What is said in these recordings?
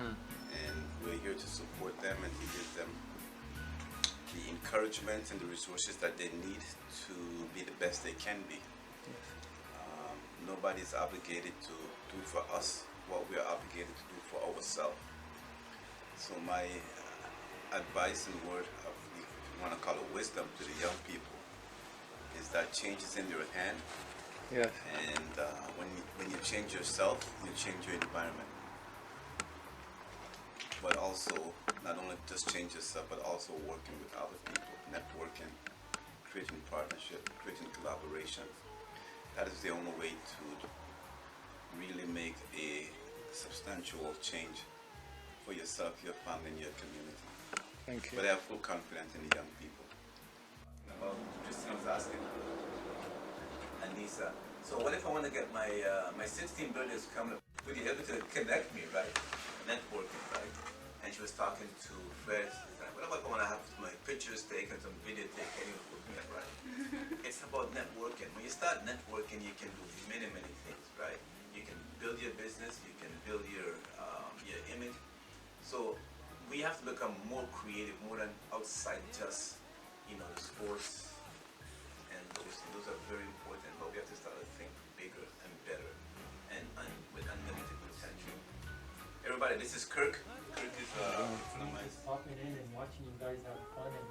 and we're here to support them and to give them the encouragement and the resources that they need to be the best they can be. Nobody's obligated to do for us what we are obligated to do for ourselves. So my advice and word of, if you want to call it wisdom, to the young people is that change is in your hand. Yes. And when you change yourself, you change your environment. But also, not only just change yourself, but also working with other people, networking, creating partnership, creating collaboration. That is the only way to really make a substantial change for yourself, your family, and your community. Thank you. But I have full confidence in the young people. Well, Christine was asking, Anissa, so what if I want to get my 16th birthday is coming up? Would you able to connect me, right? Networking, right? And she was talking to Fred. What about I want to have my pictures taken, some video taken, you hook me up, right? It's about networking. When you start networking, you can do many, many things, right? You can build your business, you can build your image. So we have to become more creative, more than outside just, the sports. And those are very important, but we have to start to think bigger and better and with unlimited potential. Everybody, this is Kirk. Kirk is popping in and watching you guys have fun and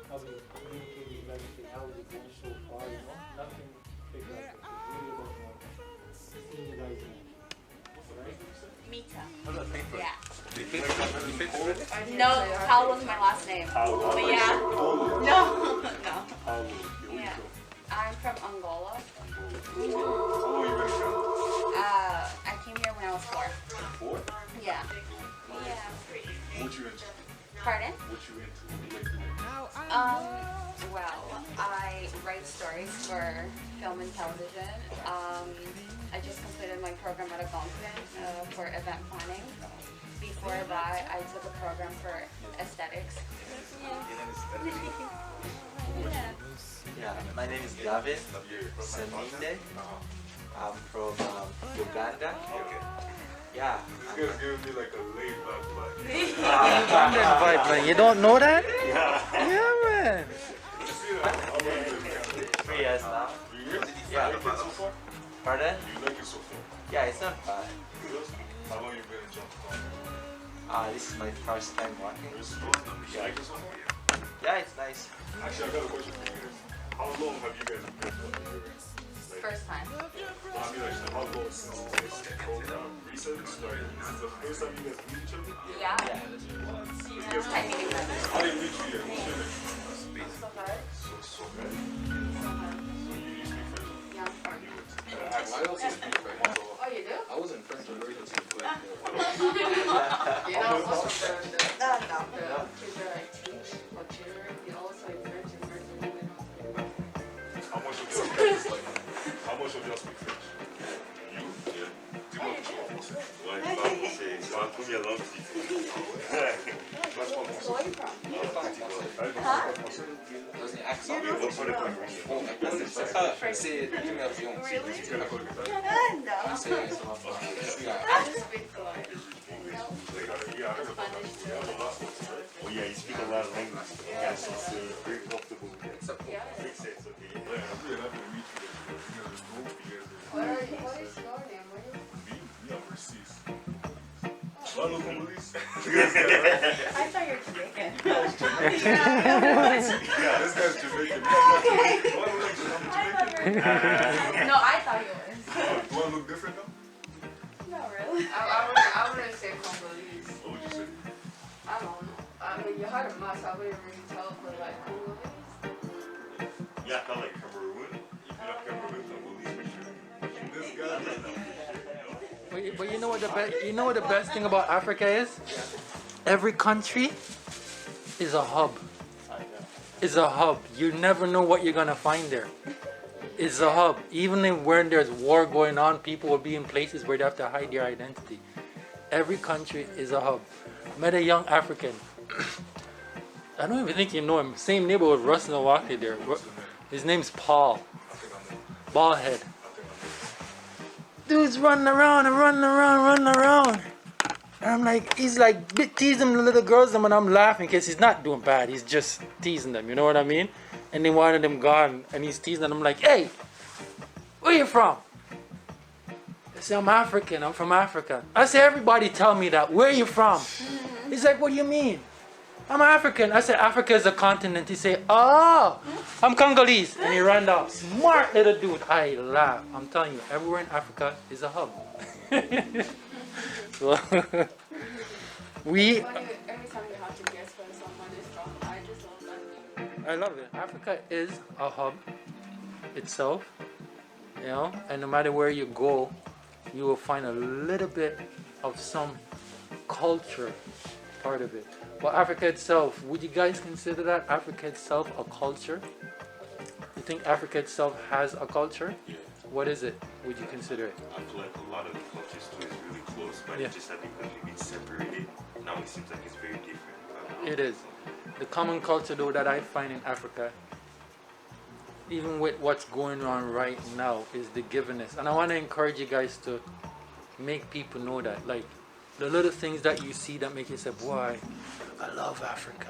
probably communicating with you guys and how it's going so far, nothing bigger. It's really about seeing you guys in action. Right? Me too. How about paper? Yeah. You paper? No, Paul was my last name. But yeah. No. No. Yeah. I'm from Angola. I came here when I was 4. 4? Yeah. Yeah. What you into? Pardon? What you into? Well, I write stories for film and television. I just completed my program at Konbit for event planning. Before that, I took a program for aesthetics. Yeah. Yeah, my name is David Seminde. I'm from Uganda. Yeah. You guys giving me like a laid back vibe. Ugandan vibe, man. You don't know that? Yeah, man. You see that? How long you been here? 3 years now. 3 years? Yeah. You like it so far? Pardon? You like it so far? Yeah, it's not bad. How long you been in Jaku? This is my first time working. This is good. You like it so far? Yeah, it's nice. Actually, I got a question for you guys. How long have you guys been here? First time. I mean, like, how long since this program recently started? This is the first time you guys meet each other? Yeah. How did you meet you here? What's your name? So hard. So good. So you speak French? Yeah, I'm from. I also speak French. Oh, you do? I was in French university, but You know, also the teacher I teach or tutor, he also in French and French. How much of y'all speak French? How much of y'all speak French? You? Yeah. Dis-moi que tu parles français. Ouais, je parle français. C'est ma première langue. Moi, je parle français. Where are you from? there's an accent. Oui, reprenez pas le français. Oh, c'est ça, c'est premier avion. Really? Tu la colle que t'as? No. C'est ça. I just speak like, Yeah, I heard about that. You have a lot of words, right? Oh yeah, you speak a lot of language. Yeah, so it's very comfortable with that. yeah. Makes sense, okay. Yeah, I'm really happy to meet you guys. You guys are dope. You guys What is your name? we overseas. Hello, Congolese. I thought you were Jamaican. Yeah, this guy's Jamaican. Why look like Jamaican? No, I thought you were. Do I look different now? No, really. I wouldn't say Congolese. What would you say? I don't know. I mean, you had a mask. I wouldn't really tell, but like Congolese. Yeah, I felt like Cameroon. If you're not Cameroon, Congolese for sure. This guy right now. But you know what the best thing about Africa is? Every country is a hub. It's a hub. You never know what you're gonna find there. It's a hub. Even when there's war going on, people will be in places where they have to hide their identity. Every country is a hub. I met a young African. I don't even think you know him. Same neighborhood, Russ and Milwaukee there. His name's Paul. Baldhead. Dude's running around and running around. And I'm like, he's like teasing the little girls, and I'm laughing because he's not doing bad. He's just teasing them. You know what I mean? And then one of them gone, and he's teasing them. I'm like, hey, where you from? They say, I'm African. I'm from Africa. I say, everybody tell me that. Where you from? He's like, what do you mean? I'm African. I said, Africa is a continent. He said, oh, I'm Congolese. And he ran off. Smart little dude. I laugh. I'm telling you, everywhere in Africa is a hub. So, we... Every time you have to guess where someone is from, I just love that. I love it. Africa is a hub itself, you know, and no matter where you go, you will find a little bit of some culture part of it. But Africa itself, would you guys consider that Africa itself a culture? You think Africa itself has a culture? Yeah. What is it? Would you consider it? I feel like a lot of the cultures too is really close, but Yeah. it's just that because we've been separated, now it seems like it's very different. It is. The common culture though that I find in Africa, even with what's going on right now, is the givenness. And I want to encourage you guys to make people know that. Like, the little things that you see that make you say, boy, I love Africa.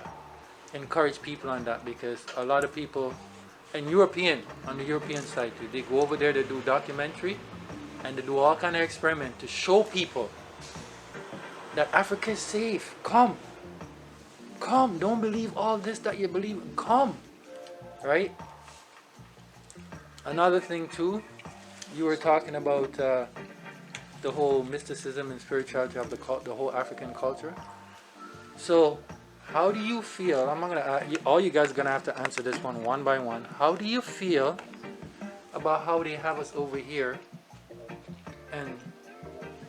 Encourage people on that, because a lot of people, and European, on the European side too, they go over there to do documentary and they do all kind of experiment to show people that Africa is safe. Come, don't believe all this that you believe. Come, right? Another thing too, you were talking about the whole mysticism and spirituality of the whole African culture. So, how do you feel? I'm not gonna. All you guys are gonna have to answer this one by one. How do you feel about how they have us over here and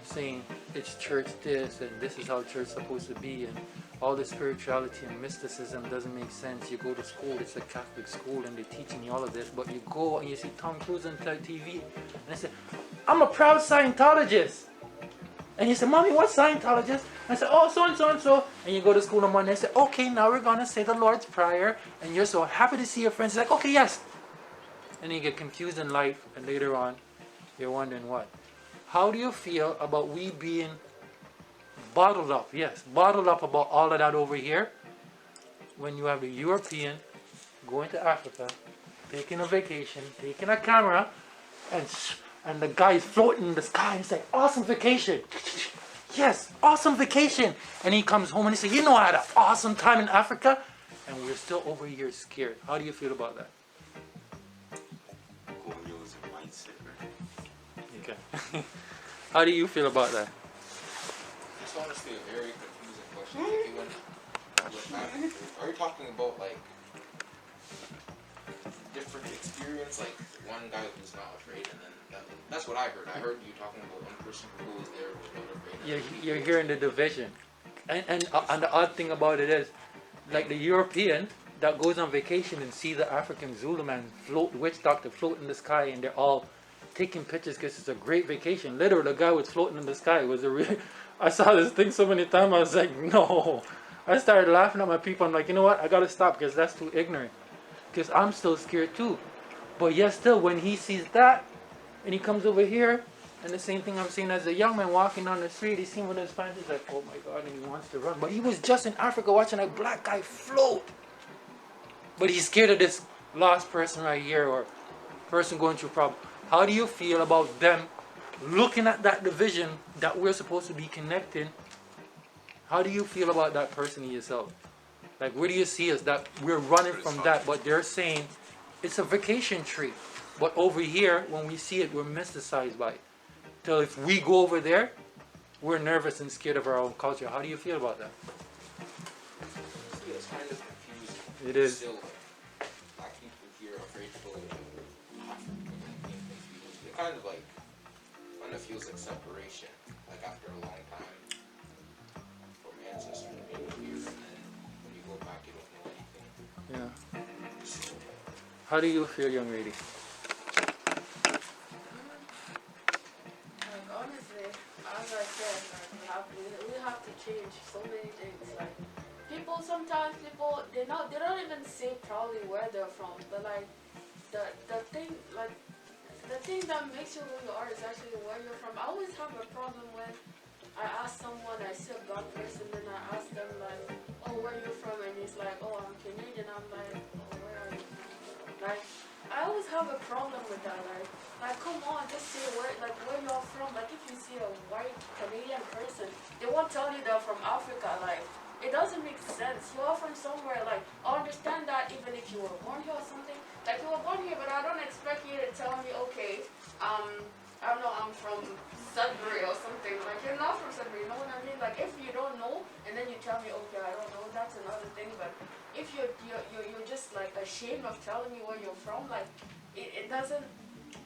saying it's church this and this is how church is supposed to be, and all the spirituality and mysticism doesn't make sense? You go to school, it's a Catholic school, and they're teaching you all of this, but you go and you see Tom Cruise on TV, and they say, I'm a proud Scientologist. And you say, Mommy, what Scientologist? I said, oh, so and so and so. And you go to school on Monday and say, okay, now we're going to say the Lord's Prayer. And you're so happy to see your friends. It's like, okay, yes. And you get confused in life. And later on, you're wondering what? How do you feel about we being bottled up? Yes, bottled up about all of that over here. When you have the European going to Africa, taking a vacation, taking a camera, and the guy is floating in the sky and he's like, awesome vacation. Yes, awesome vacation. And he comes home and he says, you know, I had an awesome time in Africa. And we're still over here scared. How do you feel about that? Colonialism mindset, right? Okay. How do you feel about that? It's honestly a very confusing question. If you look back, are you talking about like different experience, like one guy who's not afraid, and then that's what I heard. I heard you talking about one person who was there who was not afraid. You're hearing the division. And the odd thing about it is, like the European that goes on vacation and sees the African Zulu man float, witch doctor float in the sky, and they're all taking pictures because it's a great vacation. Literally, the guy was floating in the sky. It was a real. I saw this thing so many times. I was like, no. I started laughing at my people. I'm like, you know what? I gotta stop because that's too ignorant. Because I'm still scared too. But yet still, when he sees that, and he comes over here, and the same thing I'm seeing as a young man walking down the street, he's seen one of his fans, he's like, oh my God, and he wants to run. But he was just in Africa watching a black guy float. But he's scared of this lost person right here, or person going through a problem. How do you feel about them looking at that division that we're supposed to be connecting? How do you feel about that person in yourself? Like, where do you see us that we're running from that, but they're saying it's a vacation tree. But over here, when we see it, we're mystified by it. Till if we go over there, we're nervous and scared of our own culture. How do you feel about that? It's kind of confusing. It is. Still, black people here are afraid to go to Africa. It kind of feels like separation, like after a long time from ancestors being here, and then when you go back, you don't know anything. Yeah. How do you feel, young lady? Like, honestly, as I said, like, we have to change so many things. Like, sometimes people they don't even say probably where they're from, but like the thing that makes you who you are is actually where you're from. I always have a problem when I ask someone, I see a black person, then I ask them like, oh, where are you from? And he's like, oh, I'm Canadian. I'm like, oh, where are you from? Like, I always have a problem with that. Like, come on, just say where you're from. Like, if you see a white Canadian person, they won't tell you they're from Africa. Like, it doesn't make sense. You are from somewhere. Like, I understand that even if you were born here or something. Like, you were born here, but I don't expect you to tell me, okay, I don't know, I'm from Sudbury or something. Like, you're not from Sudbury, you know what I mean? Like, if you don't know, and then you tell me, okay, I don't know, that's another thing. But if you're just like ashamed of telling me where you're from, like, it doesn't.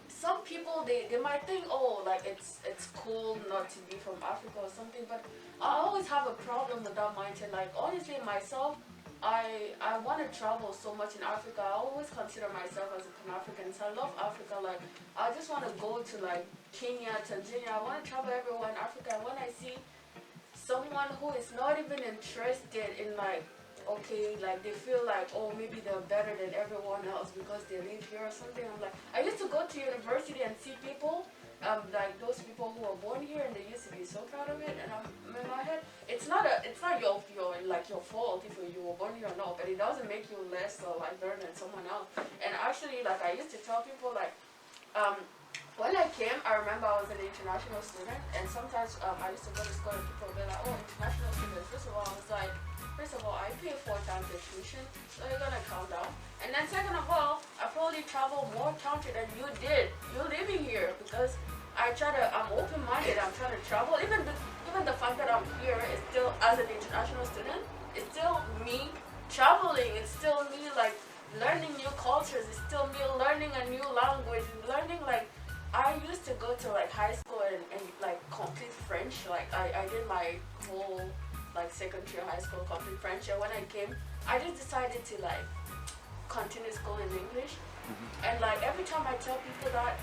Some people they might think, oh, like it's cool not to be from Africa or something. But I always have a problem with that mindset. Like, honestly, myself, I want to travel so much in Africa. I always consider myself as a Pan-African. So I love Africa. Like, I just want to go to like Kenya, Tanzania. I want to travel everywhere in Africa. And when I see someone who is not even interested in like, okay, like they feel like, oh, maybe they're better than everyone else because they live here or something. I'm like, I used to go to university and see people, like those people who were born here and they used to be so proud of it. And I'm in my head, it's not your fault if you were born here or not, but it doesn't make you less or like better than someone else. And actually, like I used to tell people like, when I came, I remember I was an international student, and sometimes I used to go to school and people would be like, oh, international students. First of all, I was like, first of all, I pay 4 times the tuition, so you're gonna calm down. And then second of all, I probably travel more country than you did. You're living here because I'm open-minded. I'm trying to travel. Even the fact that I'm here is still as an international student. It's still me traveling. It's still me like learning new cultures. It's still me learning a new language. Learning like. I used to go to like high school and like complete French. Like I did my whole like secondary high school complete French, and when I came, I just decided to like continue school in English. And like every time I tell people that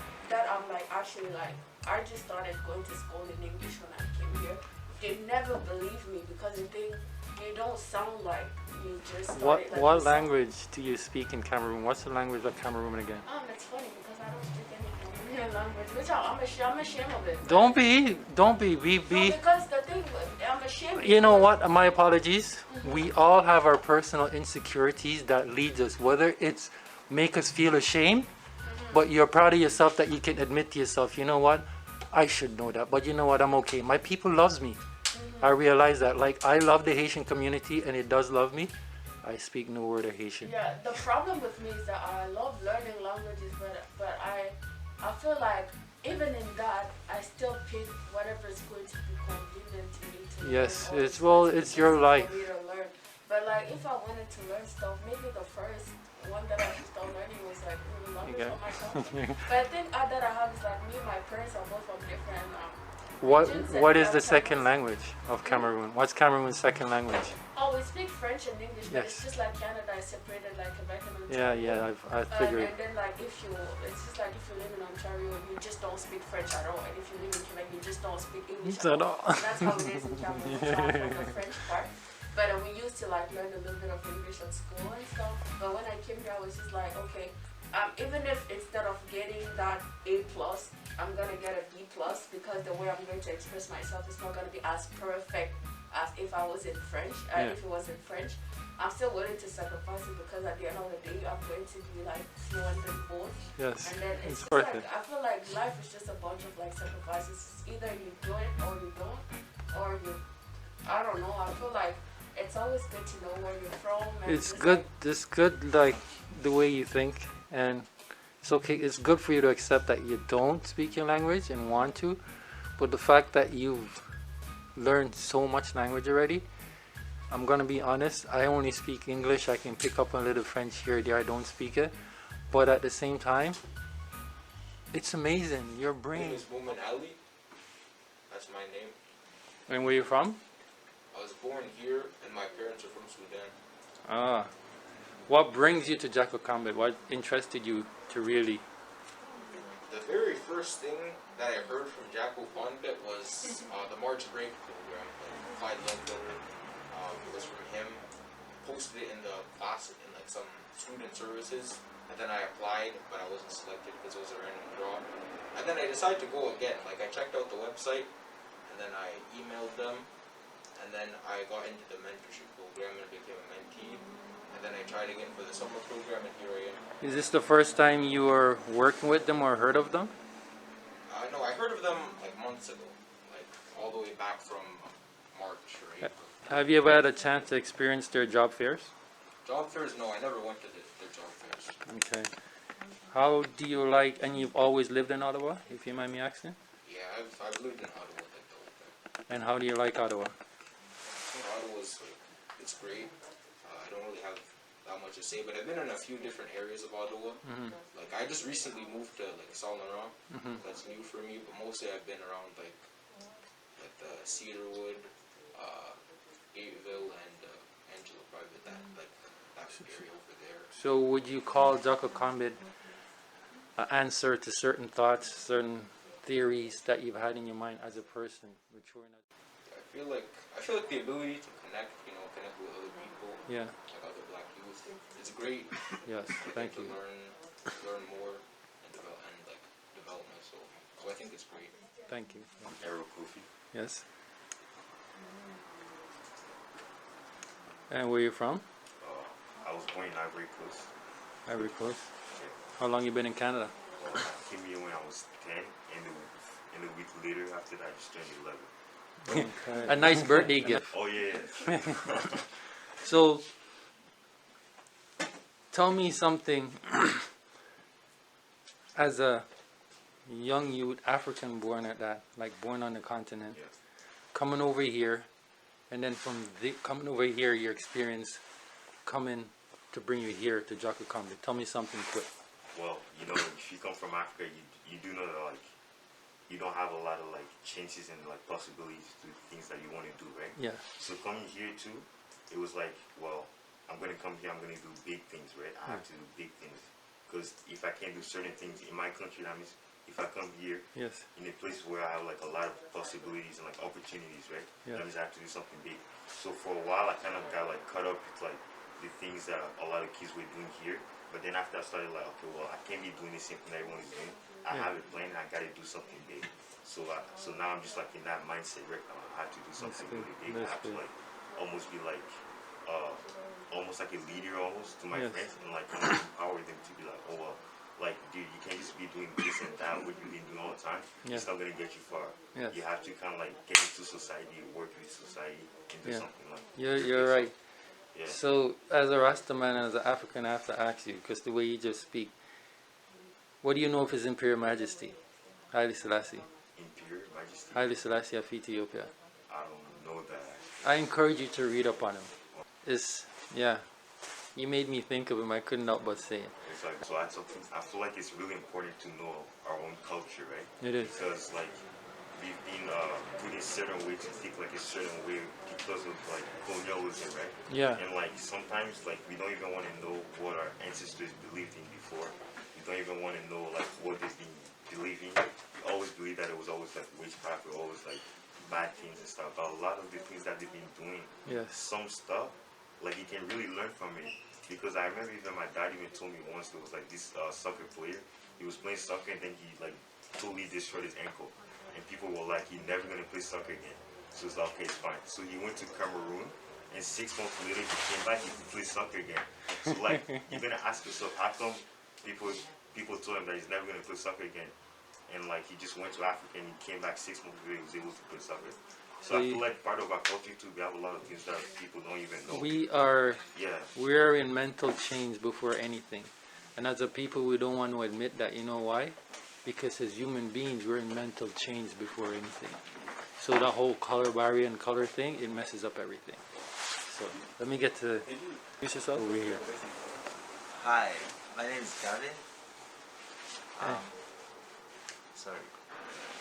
I'm like actually like I just started going to school in English when I came here, they never believe me because they think you don't sound like you just started. What language do you speak in Cameroon? What's the language of Cameroon again? That's funny because I don't speak any Cameroonian language, which I'm ashamed of it. Don't be. No, because the thing, I'm ashamed. You know what? My apologies. We all have our personal insecurities that leads us, whether it's make us feel ashamed, but you're proud of yourself that you can admit to yourself, you know what? I should know that, but you know what? I'm okay. My people loves me. I realize that. Like, I love the Haitian community, and it does love me. I speak no word of Haitian. Yeah, the problem with me is that I love learning languages, but I feel like even in that, I still pick whatever is going to be convenient to me to Yes, learn. it's your life. For me to learn. But like, if I wanted to learn stuff, maybe the first one that I should start learning was like language for myself. But I think that I have is like me and my parents are both from different What is the second language of Cameroon? What's Cameroon's second language? Oh, we speak French and English, but Yes. it's just like Canada is separated like Quebec and Yeah, Ontario. I figured. And then like it's just like if you live in Ontario, you just don't speak French at all. And if you live in Quebec, you just don't speak English at all. That's how it is in Cameroon. It's all from the French part. But we used to like learn a little bit of English at school and stuff. But when I came here, I was just like, okay, even if instead of getting that A+, I'm gonna get a B+, because the way I'm going to express myself is not gonna be as perfect as if I was in French. If it was in French, I'm still willing to sacrifice it because at the end of the day, I'm going to be like fluent in both. Yes, And then it's just worth like, it. I feel like life is just a bunch of like sacrifices. Either you do it or you don't, or you, I don't know. I feel like it's always good to know where you're from. And It's just, good. like, It's good, like the way you think, and it's okay. It's good for you to accept that you don't speak your language and want to, but the fact that you've learned so much language already. I'm gonna be honest. I only speak English. I can pick up a little French here or there. I don't speak it, but at the same time, it's amazing. Your My name brain. is Mumin Ali. That's my name. And where you from? I was born here, and my parents are from Sudan. Ah, what brings you to Jaku Konbit? What interested you to really? The very first thing that I heard from Jaku Konbit was the March break program. Like, Clyde Lundberg, it was from him. Posted it in the class in like some student services, and then I applied, but I wasn't selected because it was a random draw. And then I decided to go again. Like, I checked out the website, and then I emailed them, and then I got into the mentorship program and became a mentee, and then I tried again for the summer program, and here I am. Is this the first time you were working with them or heard of them? No, I heard of them like months ago, like all the way back from March or April. Have you ever had a chance to experience their job fairs? Job fairs? No, I never went to their job fairs. Okay. How do you like, and you've always lived in Ottawa, if you mind me asking? Yeah, I've lived in Ottawa like the whole time. And how do you like Ottawa? I think Ottawa's like, it's great. I don't really have that much to say, but I've been in a few different areas of Ottawa. Like I just recently moved to like Saint Laurent. That's new for me, but mostly I've been around like the Cedarwood, Atville, and Angela Private, that area over there. So would you call Jacques Konbit an answer to certain thoughts, certain theories that you've had in your mind as a person? Which were not... I feel like the ability to connect with other people, Yeah. like other Black youth, it's great. Yes. Thank to you. learn more and develop myself. So I think it's great. Thank you. Arrow Kofi. Yes. And where you from? I was born in Ivory Coast. Ivory Coast. How long you been in Canada? I came here when I was 10, and a week later after that I just turned 11. A nice birthday gift. Oh yeah. So, tell me something. As a young youth, African born at that, like born on the continent, Yes. coming over here, and then coming over here, your experience coming to bring you here to Jaku. Tell me something quick. Well, you know, if you come from Africa, you do know that like you don't have a lot of like chances and like possibilities to things that you want to do, right? Yeah. So coming here too, it was like, well, I'm gonna come here, I'm gonna do big things, right? I have to do big things, because if I can't do certain things in my country, that means if I come here Yes. in a place where I have like a lot of possibilities and like opportunities, right? Yeah. That means I have to do something big. So for a while, I kind of got like caught up with like the things that a lot of kids were doing here. But then after I started like, okay, well, I can't be doing the same thing that everyone is doing. I have a plan, and I gotta do something big. So now I'm just like in that mindset right now. I have to do something good. really big. I That's have to good. like almost be like almost like a leader almost to my Yes. friends, and like kind of empower them to be like, oh well, like dude, you can't just be doing this and that what you've been doing all the time. Yeah. It's not gonna get you far. Yes. You have to kind of like get into society, work with society, and do Yeah. something like. You're right. Yeah. So, as a Rastaman and as an African, I have to ask you, because the way you just speak, what do you know of His Imperial Majesty, Haile Selassie? Imperial Majesty. Haile Selassie of Ethiopia. I don't know that. I encourage you to read up on him. Yeah, you made me think of him. I couldn't help but say it. It's like, so I feel like it's really important to know our own culture, right? It is. Because like we've been put in certain way to think like a certain way because of like colonialism, right? Yeah. And like sometimes like we don't even want to know what our ancestors believed in before. We don't even want to know like what they've been believing. We always believe that it was always like witchcraft, or always like bad things and stuff. But a lot of the things that they've been doing, Yes. some stuff, like you can really learn from it. Because I remember even my dad even told me once there was like this soccer player. He was playing soccer and then he like totally destroyed his ankle. And people were like, he's never gonna play soccer again. So it's like, okay, it's fine. So he went to Cameroon, and 6 months later he came back, he could play soccer again. So like, you're gonna ask yourself, how come people told him that he's never gonna play soccer again? And like, he just went to Africa and he came back 6 months later, he was able to play soccer. So I feel like part of our culture too, we have a lot of things that people don't even know. We're in mental change before anything. And as a people, we don't want to admit that. You know why? Because as human beings, we're in mental change before anything. So the whole color barrier and color thing, it messes up everything. So let me get to introduce yourself over here. Hi, my name is Gavin. Sorry.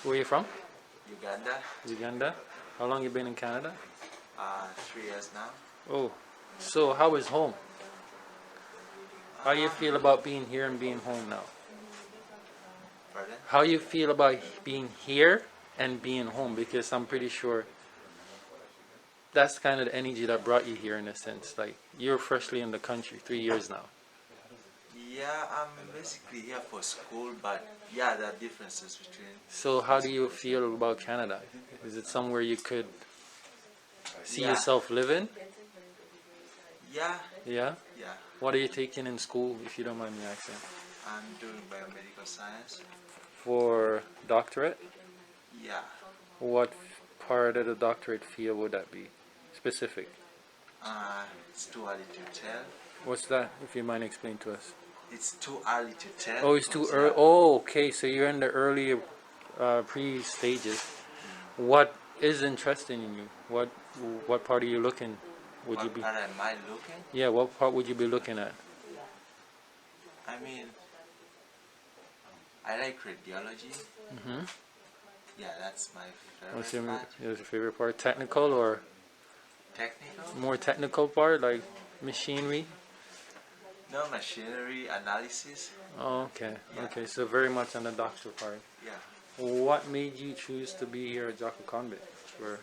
Where are you from? Uganda. Uganda. How long you been in Canada? 3 years now. Oh, so how is home? How you feel about being here and being home now? Pardon? How you feel about being here and being home? Because I'm pretty sure that's kind of the energy that brought you here in a sense. Like, you're freshly in the country, 3 years now. Yeah, Yeah, I'm basically here for school, but yeah, there are differences between. So how do you feel about Canada? Is it somewhere you could see Yeah. yourself living? Yeah, Yeah? yeah. What are you taking in school, if you don't mind me asking? I'm doing biomedical science. For doctorate? Yeah. What part of the doctorate field would that be? Specific. It's too early to tell. What's that, if you mind explain to us? It's too early to tell. Oh, it's too because, early. yeah, Oh, okay. So you're in the early pre-stages. What is interesting in you? What part are you looking? Would you what be? part am I looking? Yeah. What part would you be looking at? I mean, I like radiology. Mm-hmm. Yeah, that's my What's favorite your, part. your favorite part? Technical or Technical? more technical part, like machinery? No, machinery analysis. Oh, okay. Yeah. Okay. So very much on the doctoral part. Yeah. What made you choose to be here at Jaku Convict? For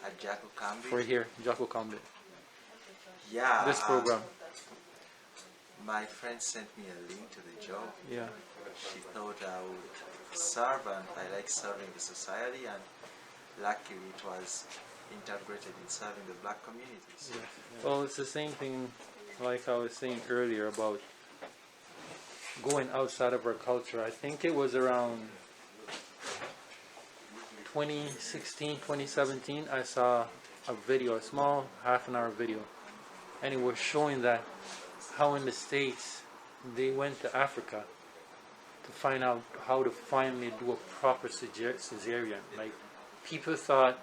At Jaku for Konbit. here, Jaku Convict. Yeah. This program. My friend sent me a link to the job. Yeah. She thought I would serve, and I like serving the society, and luckily it was integrated in serving the black communities. Well, it's the same thing like I was saying earlier about going outside of our culture. I think it was around 2016, 2017, I saw a video, a small half-an-hour video, and it was showing that how in the States they went to Africa to find out how to finally do a proper cesarean. Like, people thought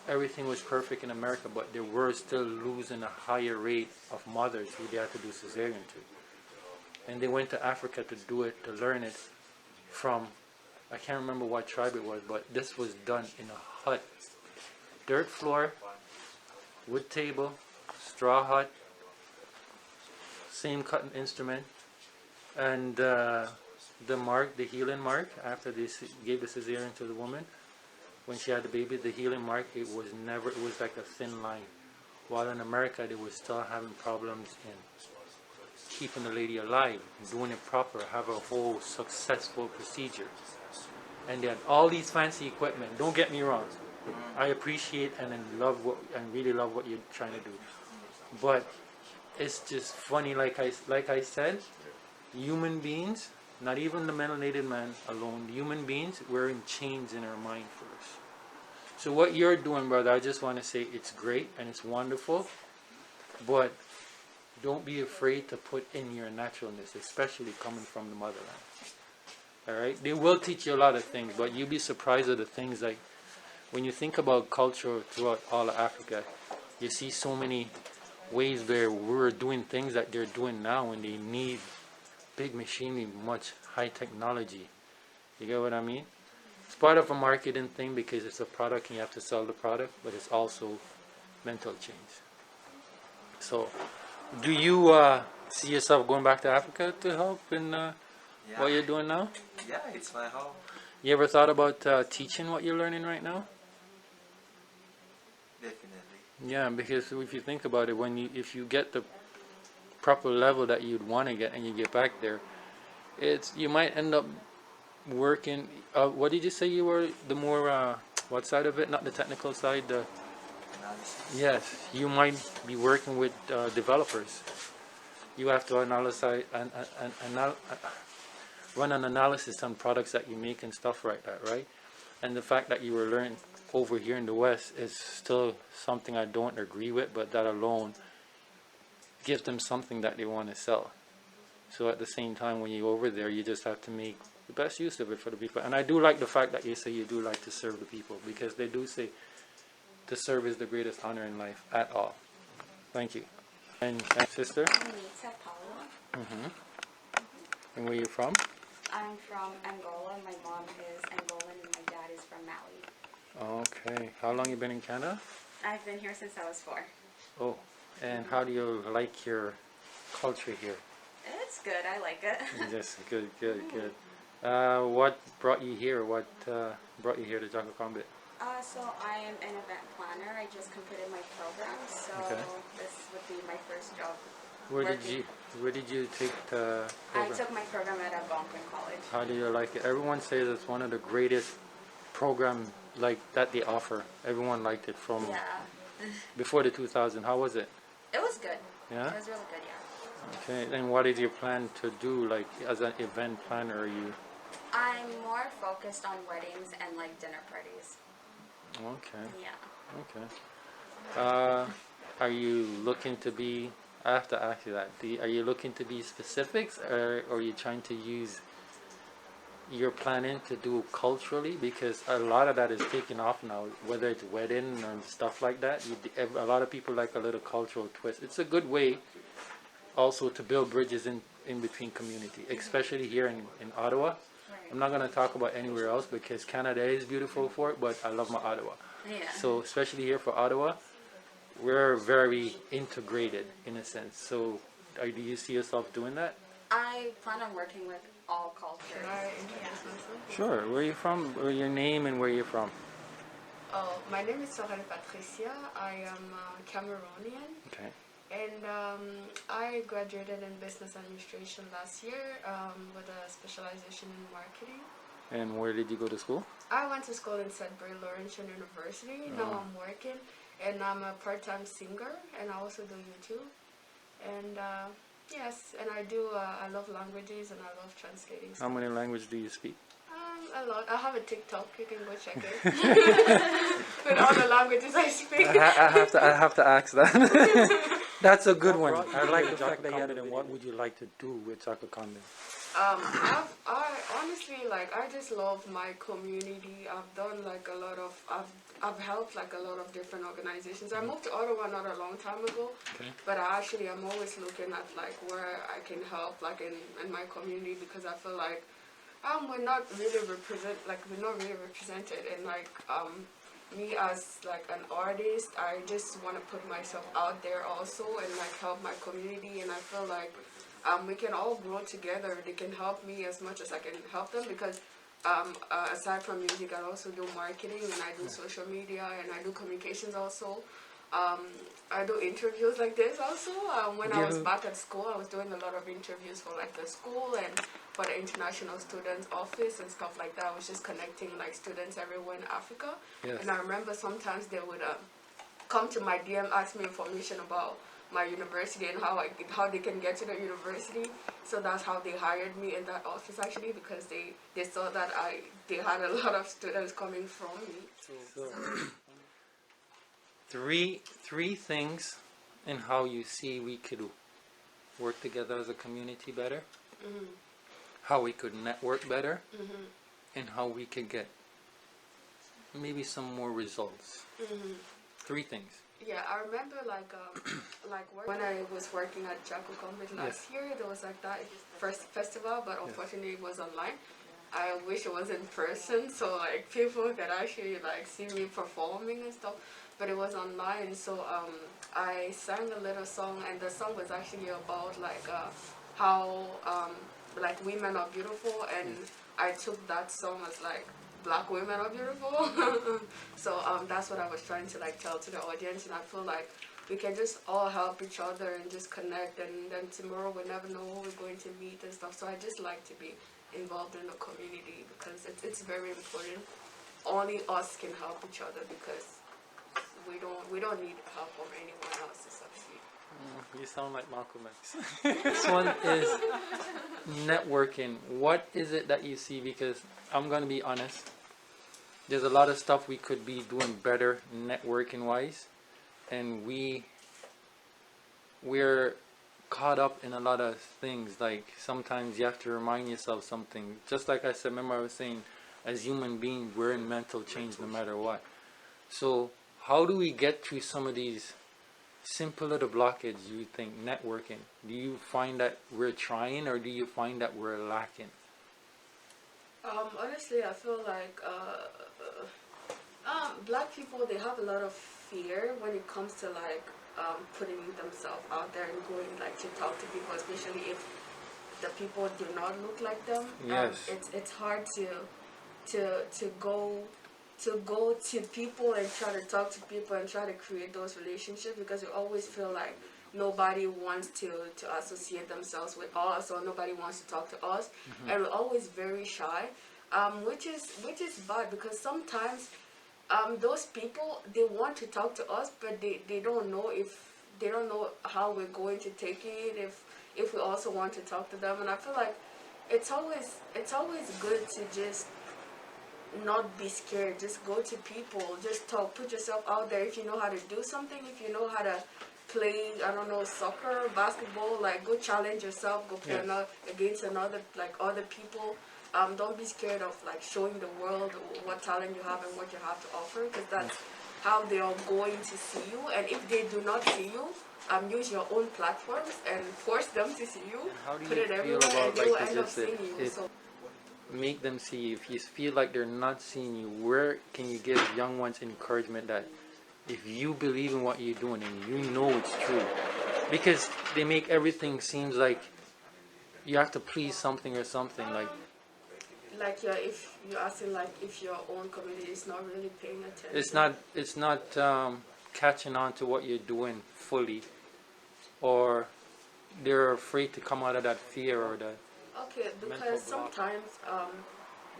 everything was perfect in America, but they were still losing a higher rate of mothers who they had to do cesarean to. And they went to Africa to do it, to learn it from, I can't remember what tribe it was, but this was done in a hut. Dirt floor, wood table, straw hut, same cutting instrument, and the mark, the healing mark, after they gave the cesarean to the woman, when she had the baby, the healing mark, it was like a thin line. While in America, they were still having problems in keeping the lady alive, doing it proper, have a whole successful procedure. And they had all these fancy equipment. Don't get me wrong. I appreciate and really love what you're trying to do. But it's just funny, like I said, human beings, not even the melanated man alone, human beings, we're in chains in our mind first. So what you're doing, brother, I just want to say it's great and it's wonderful, but don't be afraid to put in your naturalness, especially coming from the motherland. Alright? They will teach you a lot of things, but you'll be surprised at the things like, when you think about culture throughout all of Africa, you see so many ways where we're doing things that they're doing now, and they need big machinery, much high technology. You get what I mean? It's part of a marketing thing because it's a product and you have to sell the product, but it's also mental change. So, do you see yourself going back to Africa to help in what you're doing now? Yeah, it's my home. You ever thought about teaching what you're learning right now? Definitely. Yeah, because if you think about it, if you get the proper level that you'd want to get and you get back there, you might end up working. What did you say you were? The more what side of it? Not the technical side. The Analysis. yes, you might be working with developers. You have to run an analysis on products that you make and stuff like that, right? And the fact that you were learning over here in the West is still something I don't agree with, but that alone gives them something that they want to sell. So at the same time, when you're over there, you just have to make the best use of it for the people. And I do like the fact that you say you do like to serve the people, because they do say to serve is the greatest honor in life at all. Thank you. And sister? I'm Nita Paula. And where you from? I'm from Angola. My mom is Angolan and my dad is from Mali. Okay. How long you been in Canada? I've been here since I was 4. Oh, and how do you like your culture here? It's good. I like it. Yes, good. What brought you here? What brought you here to Jaku Konbit? So I am an event planner. I just completed my program, so Okay. this would be my first job Where did you take the I program? took my program at Algonquin College. How do you like it? Everyone says it's one of the greatest programs like that they offer. Everyone liked it from Yeah, before the 2000. How was it? it was good. Yeah. It was really good, yeah. Okay. And what is your plan to do, like as an event planner? Are you I'm more focused on weddings and like dinner parties. okay? Yeah. Okay. Are you looking to be? I have to ask you that. Are you looking to be specifics, or are you trying to use your planning to do culturally? Because a lot of that is taking off now, whether it's wedding and stuff like that. A lot of people like a little cultural twist. It's a good way also to build bridges in between community, especially here in Ottawa. I'm not going to talk about anywhere else because Canada is beautiful for it, but I love my Ottawa. Yeah. So especially here for Ottawa, we're very integrated in a sense. So do you see yourself doing that? I plan on working with all cultures. Can I introduce myself? Sure. Where are you from? Or your name and where you're from? Oh, my name is Sorel Patricia. I am Cameroonian, Okay. and I graduated in business administration last year with a specialization in marketing. And where did you go to school? I went to school in Sudbury Laurentian University. Now I'm working, and I'm a part-time singer, and I also do YouTube. And yes, and I love languages, and I love translating How stuff. many languages do you speak? A lot. I have a TikTok. You can go check it. With all the languages I speak. I have to ask that. That's a good one. I like the fact that you added in. What would you like to do with Jaku Convict? I honestly I just love my community. I've done I've helped like a lot of different organizations. I moved to Ottawa not a long time ago, but I'm always looking at like where I can help like in my community, because I feel like we're not really represented, and me as like an artist, I just want to put myself out there also and like help my community, and I feel like we can all grow together. They can help me as much as I can help them, because aside from music, I also do marketing, and I do social media, and I do communications also. I do interviews like this also. When I was back at school, I was doing a lot of interviews for like the school and for the international students office and stuff like that. I was just connecting like students everywhere in Africa. Yes. And I remember sometimes they would come to my DM, ask me information about my university and how they can get to the university. So that's how they hired me in that office actually, because they saw that they had a lot of students coming from me. So, three things in how you see we could work together as a community better, how we could network better, and how we could get maybe some more results. 3 things. Yeah, I remember when I was working at Jaku Konbit last year, there was like that first festival, but unfortunately it was online. I wish it was in person, so like people could actually like see me performing and stuff, but it was online. So I sang a little song, and the song was actually about like how like women are beautiful, and I took that song as like Black women are beautiful. So that's what I was trying to like tell to the audience, and I feel like we can just all help each other and just connect, and then tomorrow we never know who we're going to meet and stuff. So I just like to be involved in the community, because it's very important. Only us can help each other, because we don't need help from anyone else to succeed. You sound like Malcolm X. This one is networking. What is it that you see? Because I'm going to be honest, there's a lot of stuff we could be doing better networking wise, and we're caught up in a lot of things. Like sometimes you have to remind yourself something. Just like I said, remember I was saying, as human beings, we're in mental change no matter what. So how do we get through some of these simple little blockages, you think, networking? Do you find that we're trying, or do you find that we're lacking? Honestly, I feel like Black people, they have a lot of fear when it comes to like putting themselves out there and going like to talk to people, especially if the people do not look like them. Yes. It's hard to go to go to people and try to talk to people and try to create those relationships, because we always feel like nobody wants to associate themselves with us, or nobody wants to talk to us, and we're always very shy, which is bad, because sometimes those people, they want to talk to us, but they don't know how we're going to take it, if we also want to talk to them. And I feel like it's always good to just not be scared. Just go to people, just talk, put yourself out there. If you know how to do something, if you know how to play, I don't know, soccer, basketball, like go challenge yourself, go play against another, like other people. Don't be scared of like showing the world what talent you have and what you have to offer, because that's how they are going to see you. And if they do not see you, use your own platforms and force them to see you. How do Put you it feel everywhere, about, and they like, will as end I up said, seeing you. if So make them see you? If you feel like they're not seeing you, where can you give young ones encouragement that if you believe in what you're doing and you know it's true, because they make everything seems like you have to please something or something, like if you're asking like if your own community is not really paying attention. it's not catching on to what you're doing fully, or they're afraid to come out of that fear or that Okay, mental because block. sometimes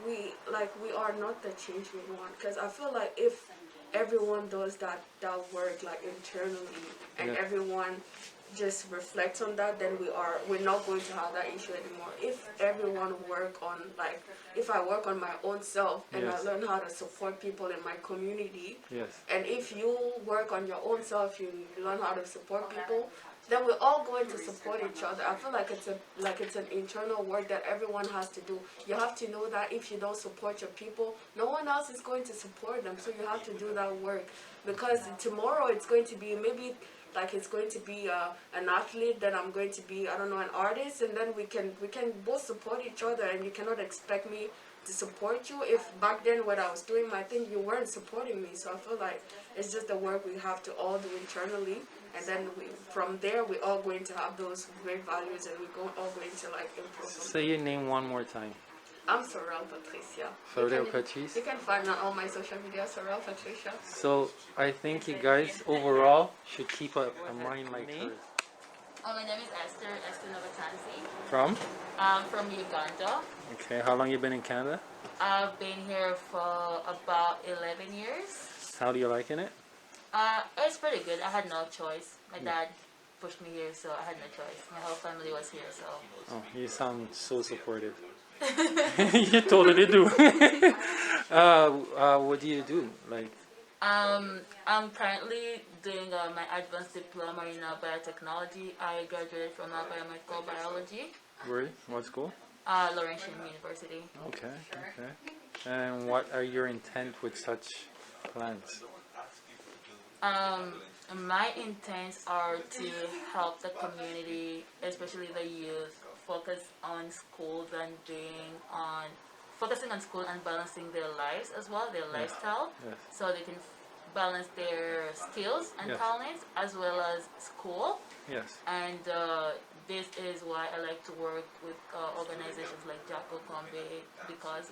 we are not the change we want. Because I feel like if everyone does that work like internally, and Yeah. everyone just reflects on that, then we're not going to have that issue anymore. If everyone work on, like, if I work on my own self and Yes. I learn how to support people in my community, Yes. and if you work on your own self, you learn how to support people, then we're all going to support each other. I feel like it's an internal work that everyone has to do. You have to know that if you don't support your people, no one else is going to support them. So you have to do that work, because tomorrow it's going to be maybe like it's going to be an athlete, then I'm going to be, I don't know, an artist, and then we can both support each other. And you cannot expect me to support you if back then when I was doing my thing you weren't supporting me. So I feel like it's just the work we have to all do internally, and then from there we're all going to have those great values, and we're all going to like improve them. Say your name one more time. I'm Sorrel Patricia. Sorrel Patrice. You can find me on all my social media, Sorrel Patricia. So I think you guys overall should keep a mind like hers. My name is Esther Novatansi. From? From Uganda. Okay, how long you been in Canada? I've been here for about 11 years. How do you liking it? It's pretty good. I had no choice. My dad pushed me here, so I had no choice. My whole family was here, so. Oh, you sound so supportive. You totally do. What do you do? Like, I'm currently doing my advanced diploma in biotechnology. I graduated from biomedical biology. where? What school? Laurentian University. Okay, okay. And what are your intent with such plans? My intents are to help the community, especially the youth, focus on schools and focusing on school and balancing their lives as well, their lifestyle, Yes. so they can balance their skills and Yes. talents as well as school. Yes. And this is why I like to work with organizations like Jaku, Konbit, because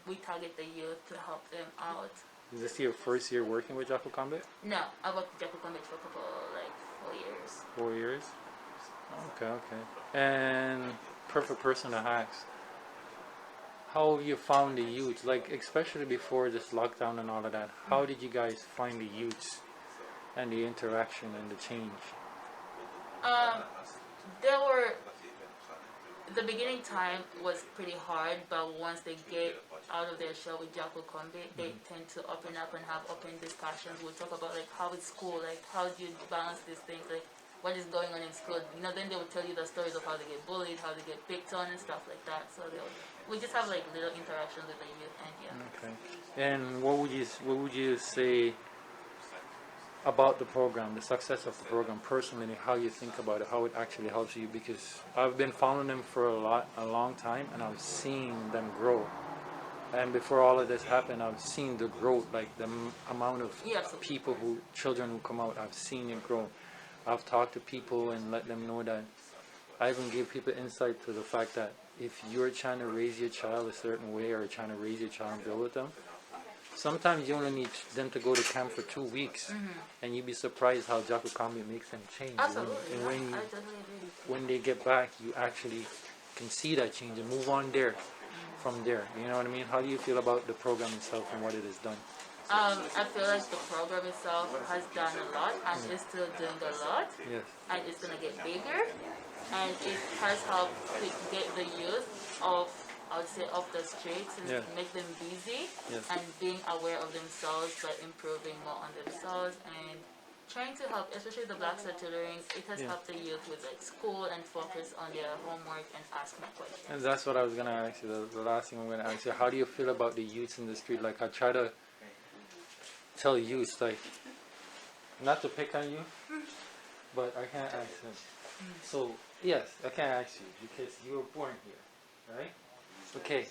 we target the youth to help them out. Is this your first year working with Jaku Konbit? No, I worked with Jaku Konbit for a couple, like 4 years. 4 years? Okay, okay. And perfect person to ask. How have you found the youth? Like, especially before this lockdown and all of that, how did you guys find the youths and the interaction and the change? The beginning time was pretty hard, but once they get out of their shell with Jaku Konbit, they tend to open up and have open discussions. We'll talk about like how is school, like how do you balance these things, like what is going on in school. You know, then they will tell you the stories of how they get bullied, how they get picked on and stuff like that. So we just have like little interactions with the youth, and yeah. Okay. And what would you say about the program, the success of the program personally, how you think about it, how it actually helps you? Because I've been following them for a long time, and I've seen them grow. And before all of this happened, I've seen the growth, like the amount of people children who come out, I've seen it grow. I've talked to people and let them know that I even give people insight to the fact that if you're trying to raise your child a certain way or trying to raise your child and build with them, Sometimes you only need them to go to camp for 2 weeks, and you'd be surprised how Jaku Konbit makes them change. Absolutely. And when, I definitely agree. when they get back, you actually can see that change and move on there, from there. You know what I mean? How do you feel about the program itself and what it has done? I feel like the program itself has done a lot and is still doing a lot, Yes. and it's gonna get bigger, and it has helped get the youth of, I would say, off the streets and Yeah. make them busy Yes. and being aware of themselves by improving more on themselves and trying to help, especially the blacks are tutoring. It has Yeah. helped the youth with like school and focus on their homework and asking questions. And that's what I was gonna ask you. The last thing I'm gonna ask you: how do you feel about the youths in the street? Like, I try to tell youths, like, not to pick on you, but I can't ask them. So yes, I can't ask you because you were born here, right? Okay,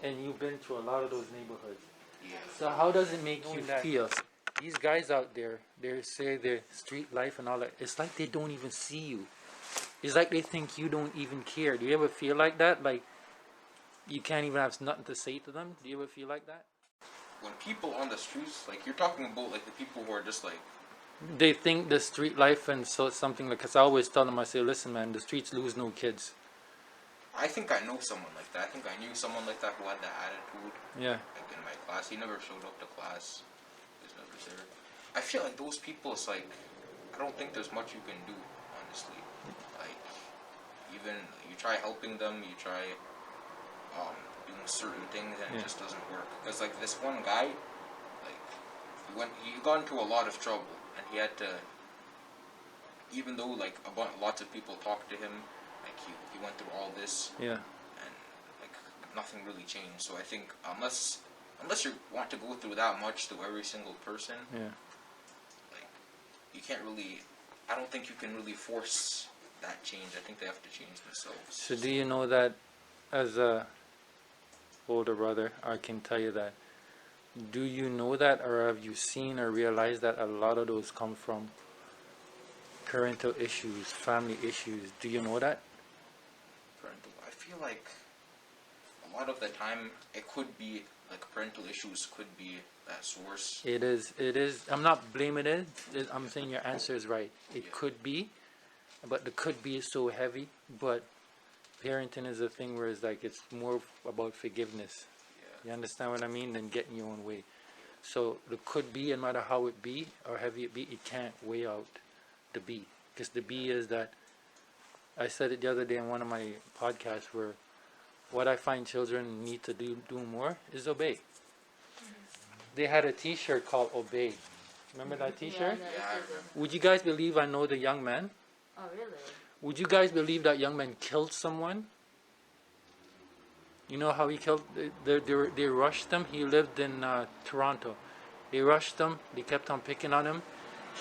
and you've been to a lot of those neighborhoods. So how does it make you feel? These guys out there, they say their street life and all that. It's like they don't even see you. It's like they think you don't even care. Do you ever feel like that? Like you can't even have nothing to say to them? Do you ever feel like that? When people on the streets, like you're talking about, like the people who are just like, They think the street life and so something like. Cause I always tell them, I say, listen, man, the streets lose no kids. I think I know someone like that. I think I knew someone like that who had that attitude. Yeah. Like in my class, he never showed up to class. He was never there. I feel like those people, it's like, I don't think there's much you can do, honestly. Like, even you try helping them, you try doing certain things, and it just doesn't work. Because like this one guy, like he got into a lot of trouble, and he had to, even though like lots of people talked to him, like he went through all this, Yeah. and like nothing really changed. So I think unless you want to go through that much to every single person, Yeah. like you can't really. I don't think you can really force that change. I think they have to change themselves. So do you know that, as a older brother, I can tell you that. Do you know that, or have you seen or realized that a lot of those come from parental issues, family issues? Do you know that? I feel like a lot of the time it could be like parental issues could be that source. It is. I'm not blaming it. I'm saying your answer is right. It could be, but the could be is so heavy. But parenting is a thing where it's like it's more about forgiveness. You understand what I mean? Than getting your own way. So the could be, no matter how it be or heavy it be, it can't weigh out the be. Because the be is that, I said it the other day in one of my podcasts, where what I find children need to do more is obey. They had a T-shirt called Obey. Remember that T-shirt? Would you guys believe I know the young man? Oh, really? Would you guys believe that young man killed someone? You know how he killed? They rushed him. He lived in Toronto. They rushed him. They kept on picking on him.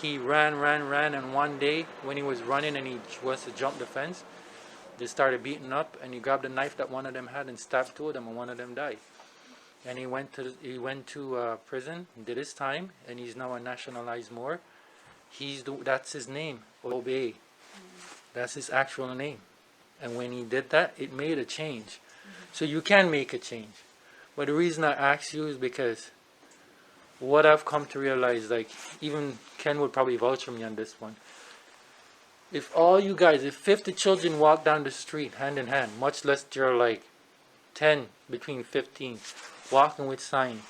He ran, and one day when he was running and he was to jump the fence, they started beating up, and he grabbed a knife that one of them had and stabbed two of them, and one of them died. And he went to prison, did his time, and he's now a nationalized Moor. That's his name, Obey. That's his actual name. And when he did that, it made a change. So you can make a change. But the reason I ask you is because what I've come to realize, like, even Ken would probably vouch for me on this one. If all you guys, if 50 children walk down the street hand in hand, much less you're like 10, between 15, walking with signs,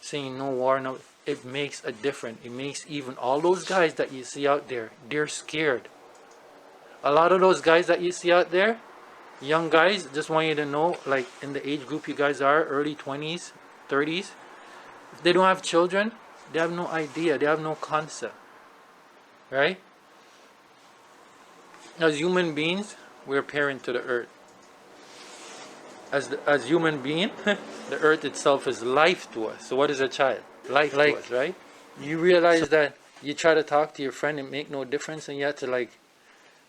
saying no war, no, it makes a difference. It makes even all those guys that you see out there, they're scared. A lot of those guys that you see out there, young guys, just want you to know, like in the age group you guys are, early 20s, 30s, if they don't have children, they have no idea, they have no concept. Right? As human beings, we're parent to the earth. As human being, the earth itself is life to us. So what is a child? Life to us, right? You realize that you try to talk to your friend and make no difference, and you have to like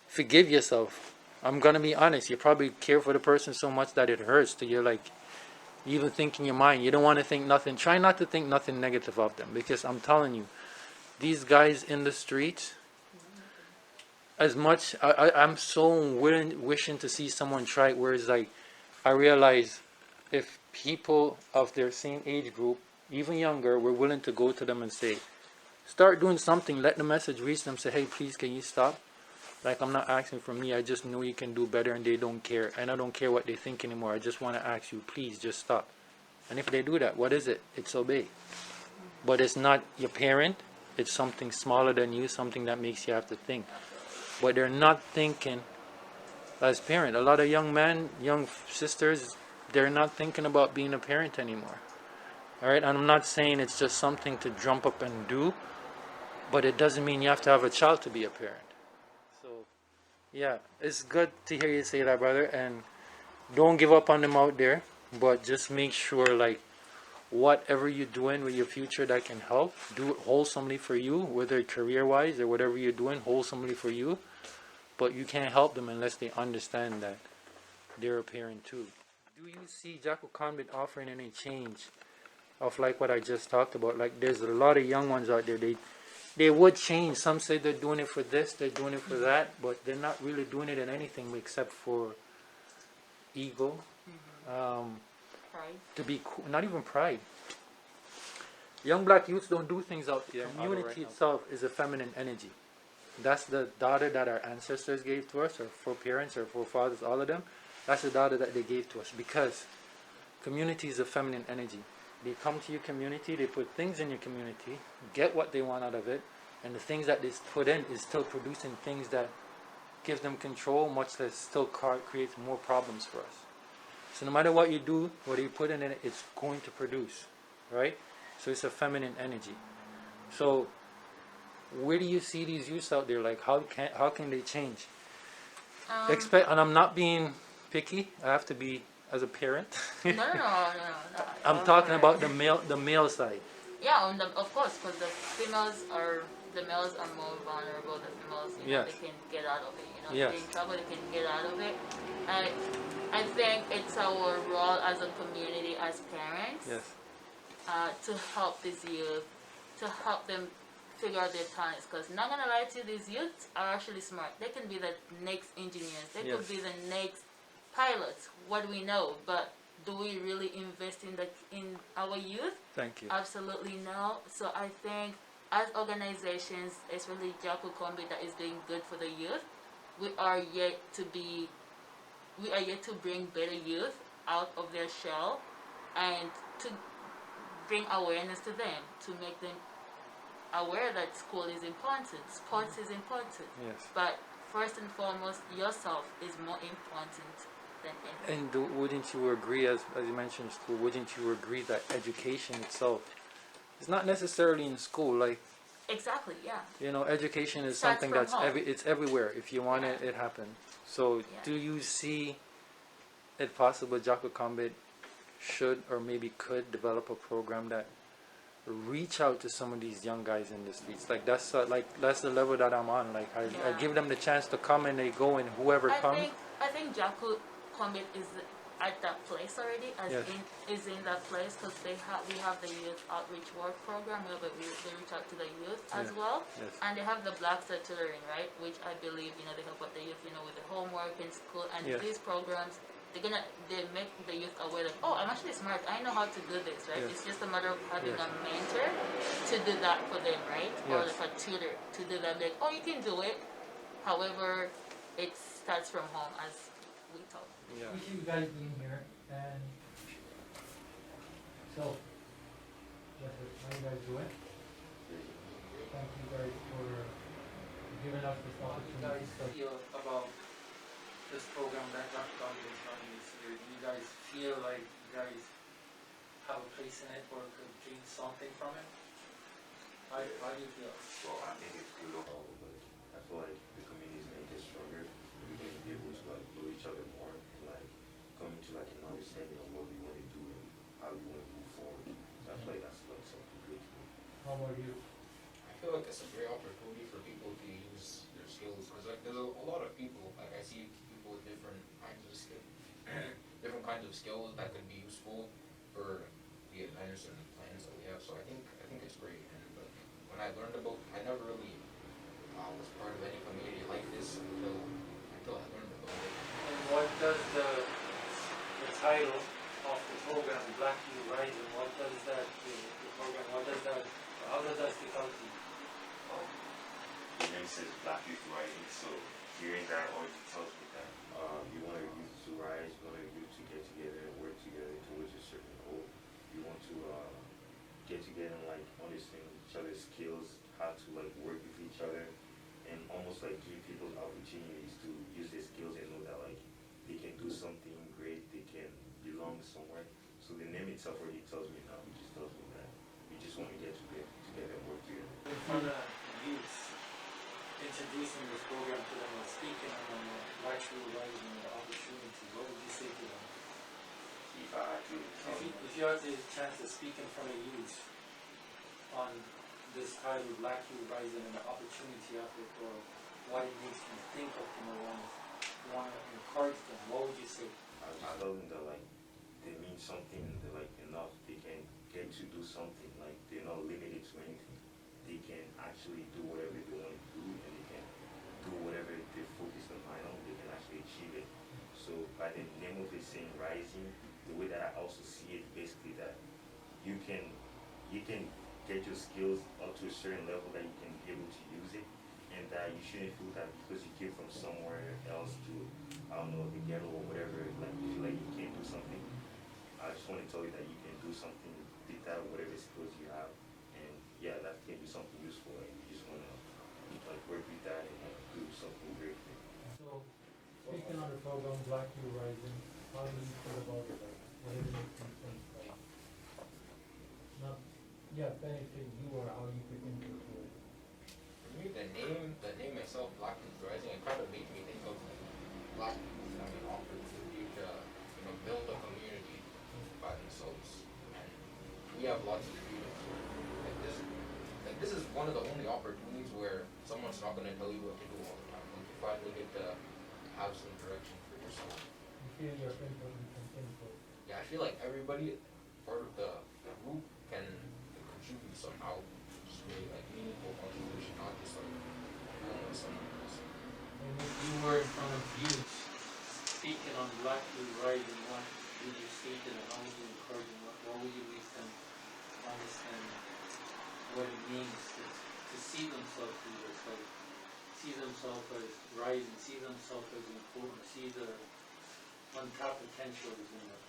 forgive yourself. I'm gonna be honest, you probably care for the person so much that it hurts till you're like, you even think in your mind, you don't want to think nothing. Try not to think nothing negative of them, because I'm telling you, these guys in the streets, as much, I'm so wishing to see someone try it, where it's like, I realize if people of their same age group even younger, we're willing to go to them and say, start doing something, let the message reach them, say, hey, please, can you stop? Like, I'm not asking for me, I just know you can do better, and they don't care. And I don't care what they think anymore. I just want to ask you, please, just stop. And if they do that, what is it? It's obey. But it's not your parent. It's something smaller than you, something that makes you have to think. But they're not thinking as parent. A lot of young men, young sisters, they're not thinking about being a parent anymore. All right? And I'm not saying it's just something to jump up and do, but it doesn't mean you have to have a child to be a parent. So, yeah, it's good to hear you say that, brother. And don't give up on them out there, but just make sure, like, whatever you're doing with your future that can help, do it wholesomely for you, whether career-wise or whatever you're doing, wholesomely for you. But you can't help them unless they understand that they're a parent too. Do you see Jaku Konbit offering any change of like what I just talked about? Like, there's a lot of young ones out there, they would change. Some say they're doing it for this, they're doing it for that, but they're not really doing it in anything except for ego. Pride. To be cool, not even pride. Young black youths don't do things out there. Community itself is a feminine energy. That's the daughter that our ancestors gave to us, or foreparents or forefathers, all of them. That's the daughter that they gave to us, because community is a feminine energy. They come to your community, they put things in your community, get what they want out of it, and the things that they put in is still producing things that give them control, much less still creates more problems for us. So no matter what you do, what you put in it, it's going to produce, right? So it's a feminine energy. So where do you see these youths out there? Like, how can they change? And I'm not being picky. I have to be as a parent. No. I'm talking about the male side. Yeah, of course, because the males are more vulnerable. The females, Yes. they can get out of it. Yes. If they're in trouble, they can get out of it. I think it's our role as a community, as parents, Yes. to help these youth, to help them figure out their talents. Because not gonna lie to you, these youths are actually smart. They can be the next engineers. They could Yes. be the next pilots. What do we know? But do we really invest in our youth? Thank you. Absolutely no. So I think as organizations, especially Jaku Konbit, that is doing good for the youth, we are yet to bring better youth out of their shell and to bring awareness to them, to make them aware that school is important, sports is important. Yes. But first and foremost, yourself is more important than anything. And wouldn't you agree, as you mentioned school, wouldn't you agree that education itself is not necessarily in school? Like, Exactly, yeah. Education is Starts something from that's home. it's everywhere. If you want it, it happens. So Yeah. do you see it possible Jaku Konbit should or maybe could develop a program that reach out to some of these young guys in the streets? Like, that's the level that I'm on. Like, I give them the chance to come, and they go, and whoever comes. I think Jaku Konbit is at that place already, Yes. is in that place, because we have the youth outreach work program where they reach out to the youth as Yeah. well, Yes. and they have the Black Star Tutoring, right, which I believe they help out the youth with the homework in school, and Yes. these programs they make the youth aware that, oh, I'm actually smart, I know how to do this, right? Yes. It's just a matter of having Yes. a mentor to do that for them, right? Or Yes. like a tutor to do that, like, oh, you can do it. However, it starts from home, as we talk. Yeah. Appreciate you guys being here, and so, how you guys doing? Thank you guys for giving us this opportunity. Feel about this program that Jaku Konbit is running this year? Do you guys feel like you guys have a place in it or could gain something from it? How do you feel? Well, I think it's good overall, but I feel like the communities may get stronger. We may be able to like know each other more and like come into like an understanding of what we want to do and how we want to move forward. So I feel like that's like something good to me. How about you? I feel like it's a great opportunity for people to use their skills, because like there's a lot of people, like I see people with different kinds of skills that could be useful for the adventures and plans that we have. So I think it's great. And when I learned about, I never really was part of any community like this until I learned about it. And what does the title of the program, Black Youth Rising, what does that do? says Black Youth Rising, so hearing that already tells me that you want your youth to rise, you want your youth to get together and work together towards a certain goal. You want to get together and like understand each other's skills, how to like work with each other, and almost like give people opportunities to use their skills and know that like they can do something great, they can belong somewhere. So the name itself already tells me now, it just tells me that we just want to get together and work together. For the youth, introducing this program to them and speaking on them, actually rising the opportunity, what would you say to them? If I had to If you had the chance to speak in front of youth on this title, Black Youth Rising and the opportunity of it, or what it makes you think of them, or want to encourage them, what would you say? I tell them that like they mean something, they're like enough, they can get to do something, like they're not limited to anything. They can actually do whatever they want to do, and they can do whatever they focus their mind on, they can actually achieve it. So by the name of it saying rising, the way that I also see it, basically that you can get your skills up to a certain level that you can be able to use it, and that you shouldn't feel that because you came from somewhere else to, I don't know, the ghetto or whatever, like you feel like you can't do something. I just want to tell you that you can do something with that, whatever skills you have, and yeah, that can be something useful, and you just want to like work with that and like, do something great. So, speaking on the program Black Youth Rising, how do you feel about it? What does it make you think? Like, not, yeah, benefit you or how you could input to it? For me, the name itself, Black Youth Rising, it kind of made me think of like Black youth having an opportunity to, build a community by themselves. And we have lots of freedom. Like this is one of the only opportunities where someone's not going to tell you what to do all the time. Like you finally get to have some direction for yourself. You feel your input, you can input. Yeah, I feel like everybody part of the group can contribute somehow. Just really like meaningful contribution, not just like someone else. And if you were in front of youth, speaking on Black Youth Rising, what would you say to them? How would you encourage them? What would you make them understand what it means to see themselves through this, like see themselves as rising, see themselves as important, see the untapped potential within them?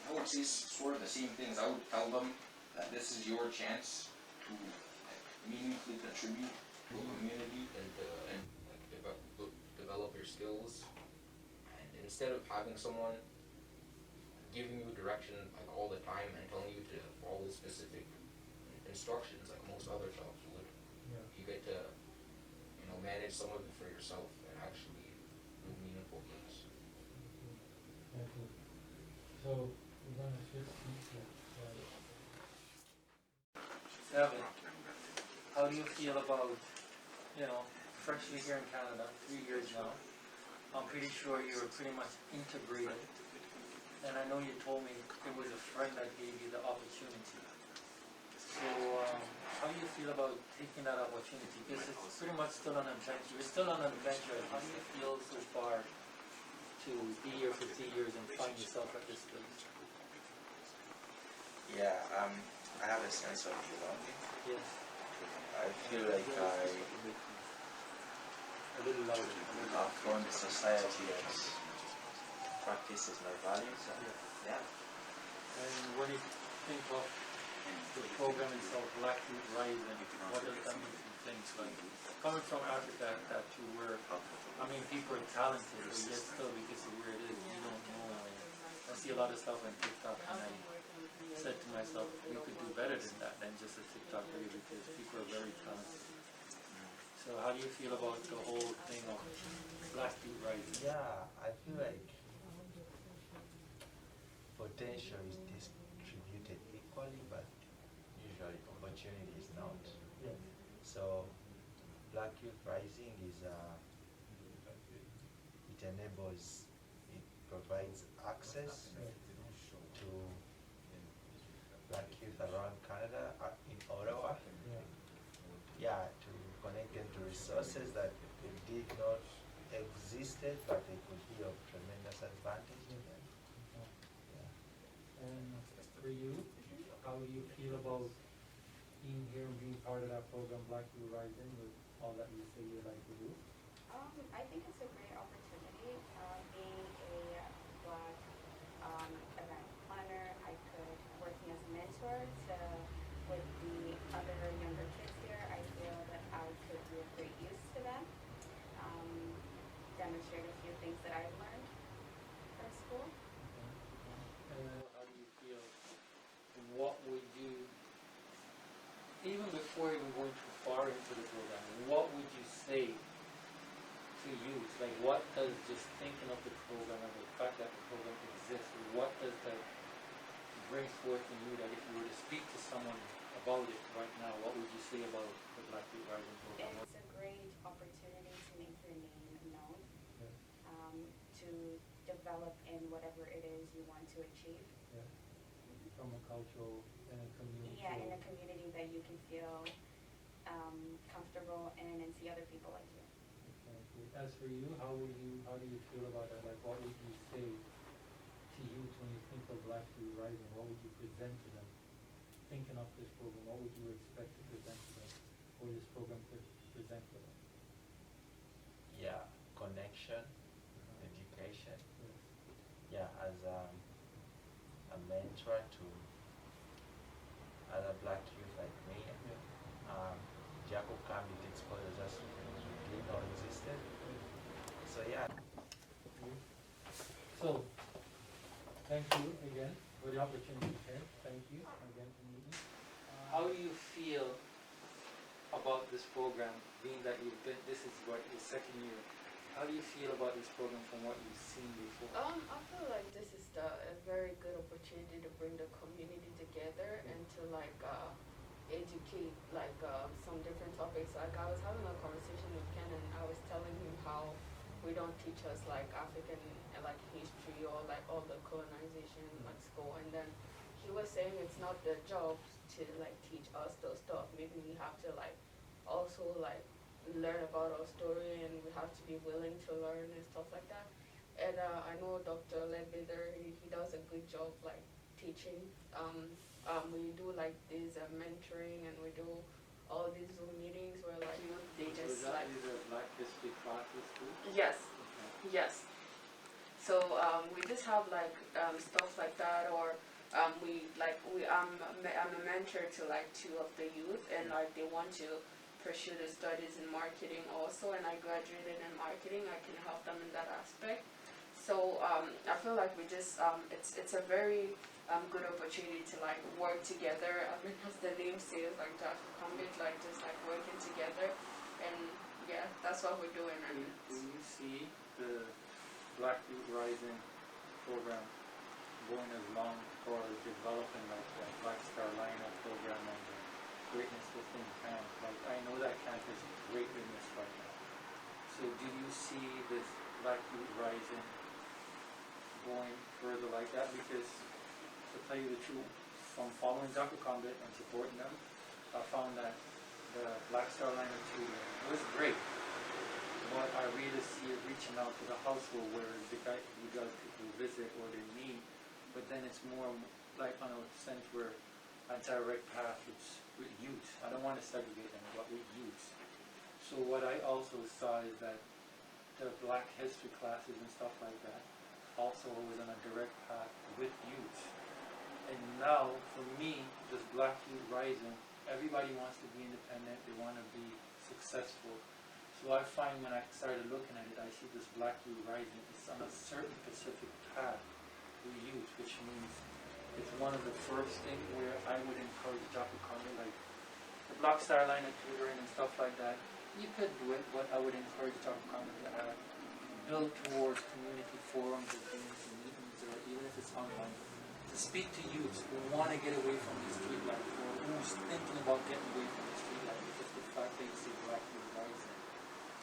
I would say sort of the same things. I would tell them that this is your chance to like, meaningfully contribute to a community and develop your skills. And instead of having someone giving you direction like all the time and telling you to follow specific instructions like most other jobs would, you get to manage some of it for yourself and actually do meaningful things. Thank you. So, we're going to switch seats here. Seven, how do you feel about, freshly here in Canada, 3 years now? I'm pretty sure you were pretty much integrated. And I know you told me it was a friend that gave you the opportunity. So, how do you feel about taking that opportunity? Because it's pretty much still an adventure. You're still on an adventure. How do you feel so far to be here for 3 years and find yourself at this place? Yeah, I have a sense of belonging. Yes. I feel like A little louder. I've formed a society that practices my values. And, yeah. And when you think of the program itself, Black Youth Rising, what does that make you think? Like, coming from Africa, that you were, people are talented, but yet still, because of where it is, you don't know. I see a lot of stuff on TikTok, and I said to myself, we could do better than that, than just a TikTok video, because people are very talented. So how do you feel about the whole thing of Black Youth Rising? Yeah, I feel like potential is distributed equally, but usually opportunity is not. Yes. So Black Youth Rising is it enables, it provides access to Black youth around Canada, in Ottawa. Yeah, to connect them to resources that did not existed, but they could be of tremendous advantage to them. And for you, how do you feel about being here and being part of that program, Black Youth Rising, with all that you say you like to do? I think it's a great opportunity. Being a Black event planner, I could, working as a mentor with the other younger kids here, I feel that I could be of great use to them. Demonstrate a few things that I've learned from school. How do you feel? What would you, even before even going too far into the program, what would you say to youth? Like, what does just thinking of the program and the fact that the program exists, what does that bring forth in you that if you were to speak to someone about it right now, what would you say about the Black Youth Rising program? It's a great opportunity to make your name known, Yeah. to develop in whatever it is you want to achieve. Yeah. From a cultural and a community. Yeah, in a community that you can feel comfortable in and see other people like you. Exactly. As for you, how do you feel about that? Like, what would you say to youth when you think of Black Youth Rising? What would you present to them? Thinking of this program, what would you expect to present to them? Or this program could present to them? Yeah, connection, education. Yes. Yeah, as a mentor to other Black youth like me, Jaku Konbit exposed us to things we didn't know existed. So yeah. So, thank you again for the opportunity here. Thank you again for meeting. How do you feel about this program, being that you've been, this is what, your second year? How do you feel about this program from what you've seen before? I feel like this is a very good opportunity to bring the community together and to educate some different topics. Like I was having a conversation with Ken and I was telling him how we don't teach us like African history or like all the colonization at school, and then he was saying it's not their job to teach us those stuff. Maybe we have to also learn about our story, and we have to be willing to learn and stuff like that. And I know Dr. Ledbetter, he does a good job teaching. We do this mentoring, and we do all these Zoom meetings where they just these are Black history classes too? yes, yes. So we just have stuff like that, or I'm a mentor to two of the youth, and they want to pursue the studies in marketing also, and I graduated in marketing. I can help them in that aspect. So I feel like we just it's a very good opportunity to work together. I mean, as the name says, Jaku Konbit, just working together, and yeah, that's what we're doing. And Do you see the Black Youth Rising program going as long or developing the Black Star Lineup program and the Greatness Within Camp? I know that camp is great in this right now. So do you see this Black Youth Rising going further like that? Because to tell you the truth, from following Jaku Konbit and supporting them, I found that the Black Star Lineup tutor was great. But I really see it reaching out to the household where you guys people visit or they meet, but then it's more on a sense where a direct path with youth. I don't want to segregate them, but with youth. So what I also saw is that the Black history classes and stuff like that also was on a direct path with youth. And now, for me, this Black Youth Rising, everybody wants to be independent, they want to be successful. So I find when I started looking at it, I see this Black Youth Rising, it's on a certain specific path with youth, which means it's one of the first things where I would encourage Jaku Konbit, the Black Star Lineup tutoring and stuff like that. You could do it, but I would encourage Jaku Konbit to build towards community forums or community meetings, or even if it's online, to speak to youths who want to get away from the street life, or who's thinking about getting away from the street life, because the fact that you see Black Youth Rising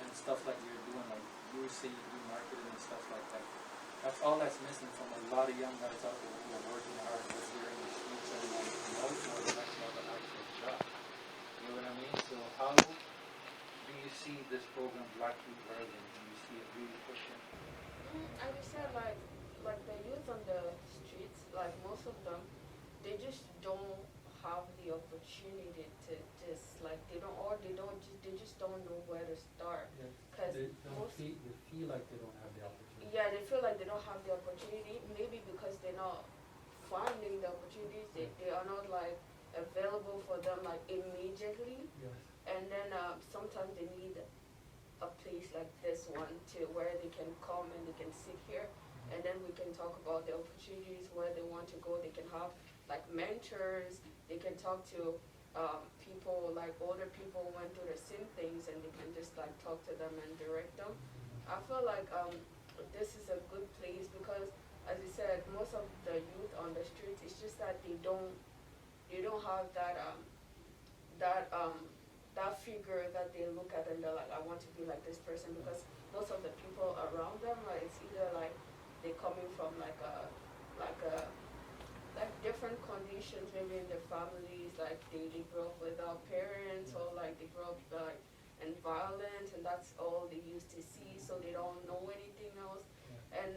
and stuff like you're doing, you say you do marketing and stuff like that. That's all that's missing from a lot of young guys out there who are working hard, but they're in the streets and out more than actually have an actual job. You know what I mean? So how do you see this program, Black Youth Rising? Do you see it really pushing? I just said the youth on the streets, most of them, they just don't have the opportunity to just like they just don't know where to start. Because They feel like they don't have the opportunity. yeah, they feel like they don't have the opportunity, maybe because they're not finding the opportunities, they are not like available for them like immediately. Yes. And then sometimes they need a place like this one to where they can come and they can sit here, and then we can talk about the opportunities where they want to go. They can have like mentors, they can talk to people like older people who went through the same things, and they can just like talk to them and direct them. I feel like this is a good place because, as you said, most of the youth on the streets, it's just that they don't have that figure that they look at and they're like, I want to be like this person, because most of the people around them, like it's either like they're coming from like different conditions, maybe in their families, like they grew up without parents, or like they grew up like in violence, and that's all they used to see, so they don't know anything else. And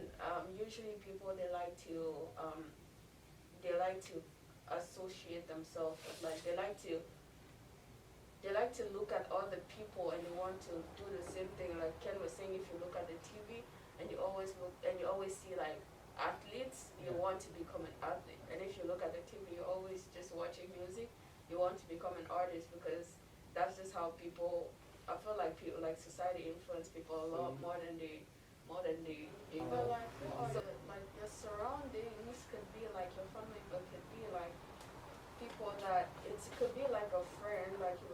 usually people they like to associate themselves with, like they like to look at other people and they want to do the same thing. Like Ken was saying, if you look at the TV and you always see like athletes, you want to become an athlete. And if you look at the TV, you're always just watching music, you want to become an artist, because that's just how people, I feel like people, like society influence people a lot more than they but like like your surroundings could be like your family, but could be like people that it could be like a friend, like he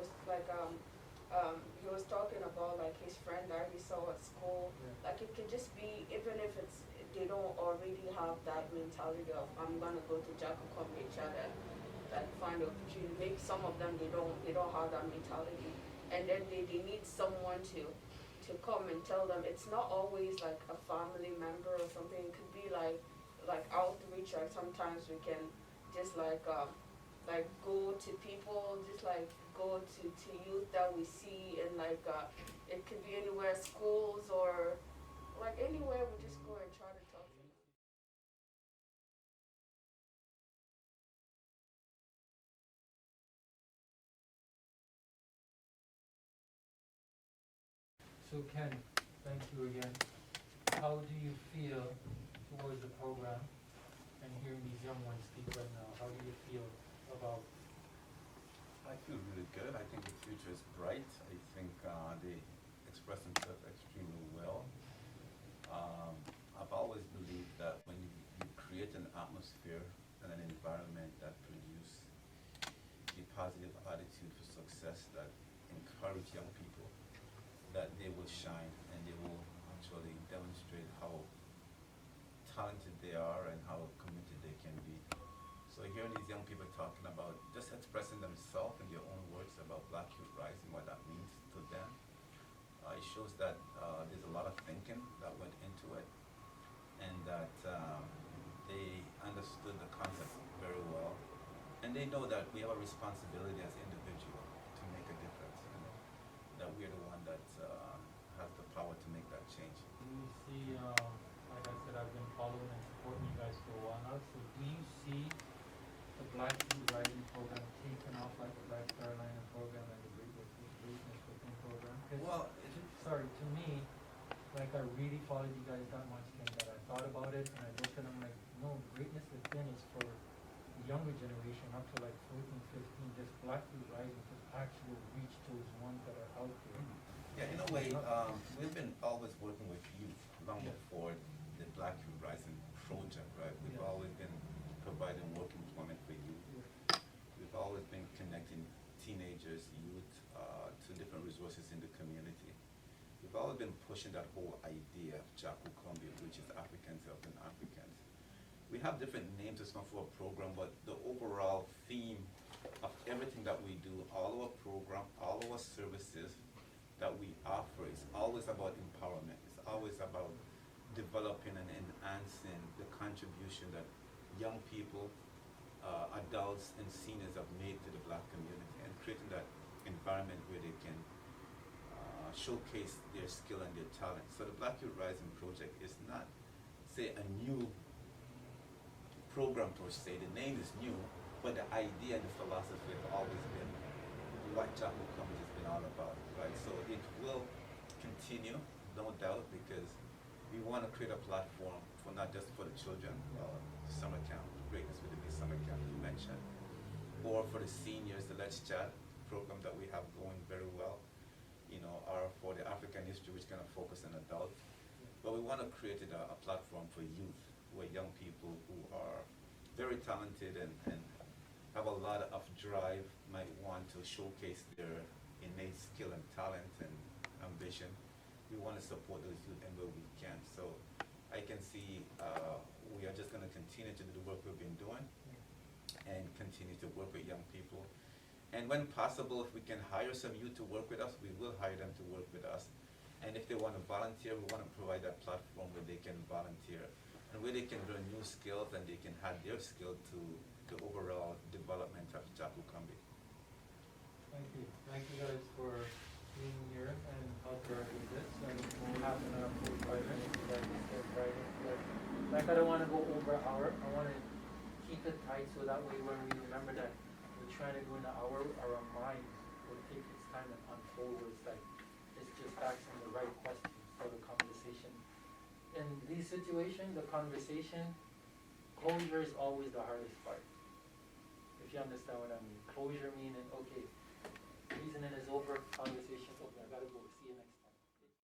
was talking about like his friend that he saw at school. Like it could just be, even if it's they don't already have that mentality of I'm gonna go to Jaku, Konbit, and like find opportunity. Maybe some of them they don't have that mentality, and then they need someone to come and tell them. It's not always like a family member or something. It could be like outreach. Like sometimes we can just like go to people, just like go to youth that we see, and like it could be anywhere, schools or like anywhere. We just go and try to talk to them. So Ken, thank you again. How do you feel towards the program and hearing these young ones speak right now? How do you feel about? I feel really good. I think the future is bright. I think they express themselves extremely well. I've always believed that when you create an atmosphere and an environment that produces a positive attitude for success, that encourage young people, that they will shine and they will actually demonstrate how talented they are and how committed they can be. So hearing these young people talking about just expressing themselves in their own words about Black Youth Rising, what that means to them, it shows that there's a lot of thinking that went into it, and that they understood the concept very well, and they know that we have a responsibility as individuals to make a difference, and that we're the one that has the power to make that change. Do you see, like I said, I've been following and supporting you guys for a while now, so do you see the Black Youth Rising program taking off like the Black Carolina program and the Greatness Within program? Well, sorry, to me, like I really followed you guys that much, Ken, that I thought about it and I looked at them like, no, Greatness Within is for the younger generation up to like 14, 15. This Black Youth Rising to actually reach those ones that are out there. yeah, in a way, we've been always working with youth long before the Black Youth Rising project, right? We've always been providing work employment for youth. We've always been connecting teenagers, youth, to different resources in the community. We've always been pushing that whole idea of Jaku Convict, which is Africans helping Africans. We have different names for a program, but the overall theme of everything that we do, all our program, all our services that we offer is always about empowerment. It's always about developing and enhancing the contribution that young people, adults and seniors have made to the Black community, and creating that environment where they can showcase their skill and their talent. So the Black Youth Rising Project is not, say, a new program per se. The name is new, but the idea and the philosophy have always been what Jaku Convict has been all about, right? So it will continue, no doubt, because we want to create a platform for not just for the children, summer camp, Greatness with the Big Summer Camp you mentioned, or for the seniors, the Let's Chat program that we have going very well, you know, or for the African history, which kind of focus on adults. But we want to create a platform for youth, where young people who are very talented and have a lot of drive, might want to showcase their innate skill and talent and ambition. We want to support those youth and where we can. So I can see we are just going to continue to do the work we've been doing and continue to work with young people. And when possible, if we can hire some youth to work with us, we will hire them to work with us. And if they want to volunteer, we want to provide that platform where they can volunteer and where they can learn new skills and they can add their skill to the overall development of Jaku Konbit. Thank you. Thank you guys for being here and helping us with this. And we'll have another 45 minutes so that we start writing. Like I don't want to go over an hour. I want to keep it tight so that way when we remember that we're trying to go in an hour, our mind will take its time and unfold. It's like it's just asking the right questions for the conversation. In these situations, the conversation, closure is always the hardest part. If you understand what I mean. Closure meaning, okay, reasoning is over, conversation is over, I gotta go, see you next time.